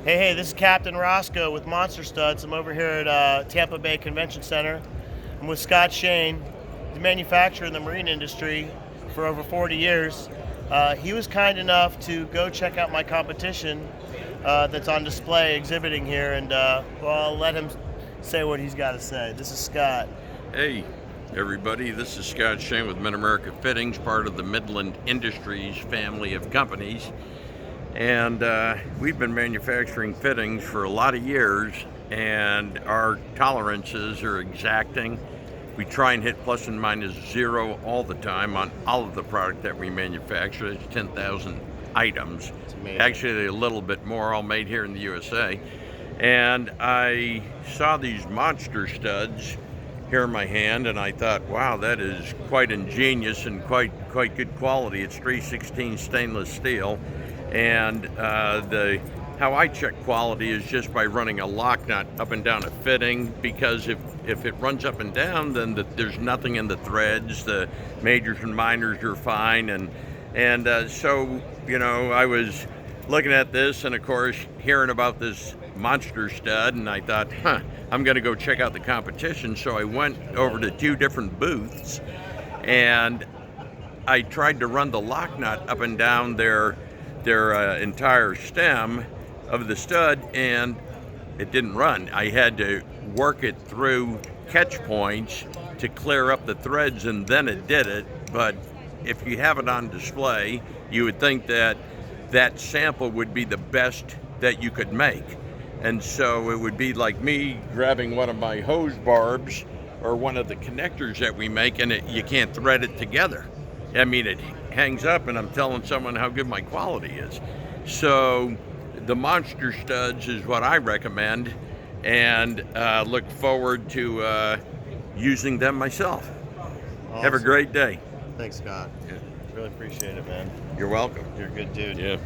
Hey, this is Captain Roscoe with Monster Studs. I'm over here at Tampa Bay Convention Center. I'm with Scott Shane, the manufacturer in the marine industry for over 40 years. He was kind enough to go check out my competition that's on display exhibiting here, and well, I'll let him say what he's got to say. This is Scott. Hey, everybody, this is Scott Shane with MidAmerica Fittings, part of the Midland Industries family of companies. And we've been manufacturing fittings for a lot of years, and our tolerances are exacting. We try and hit plus and minus zero all the time on all of the product that we manufacture. It's 10,000 items. Actually, a little bit more, all made here in the USA. And I saw these monster studs here in my hand, and I thought, wow, that is quite ingenious and quite good quality. It's 316 stainless steel. And how I check quality is just by running a lock nut up and down a fitting, because if it runs up and down, then there's nothing in the threads. The majors and minors are fine, and so I was looking at this, and of course hearing about this monster stud, and I thought, I'm going to go check out the competition. So I went over to 2 different booths, and I tried to run the lock nut up and down their entire stem of the stud, and it didn't run. I had to work it through catch points to clear up the threads, and then it did it. But if you have it on display, you would think that that sample would be the best that you could make. And so it would be like me grabbing one of my hose barbs or one of the connectors that we make, and you can't thread it together. I mean, it hangs up, and I'm telling someone how good my quality is. So the monster studs is what I recommend, and look forward to using them myself. Awesome. Have a great day. Thanks, Scott. Yeah. Really appreciate it, man. You're welcome. You're a good dude. Yeah.